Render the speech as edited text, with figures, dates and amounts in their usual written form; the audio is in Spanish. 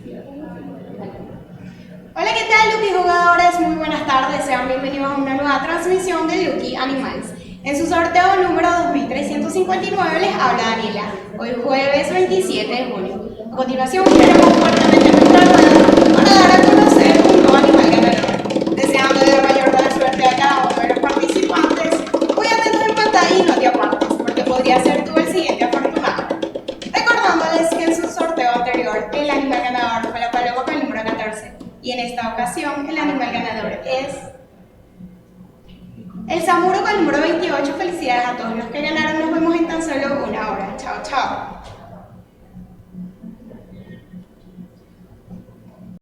Hola, ¿qué tal, Lucky jugadores? Muy buenas tardes, sean bienvenidos a una nueva transmisión de Lucky Animals. En su sorteo número 2359 les habla Daniela, hoy jueves 27 de junio. A continuación, giraremos fuertemente nuestra rueda para dar a conocer un nuevo animal ganador. Deseándole la mayor de la suerte a cada uno de los participantes, voy a tener en pantalla y no te apartes, porque podría ser tú el siguiente afortunado. Recordándoles que en su sorteo anterior, el animal ganador fue la paloma con el número 14. Y en esta ocasión, el animal ganador es el samuro con el número 28. Felicidades a todos los que ganaron. Nos vemos en tan solo una hora. Chao, chao.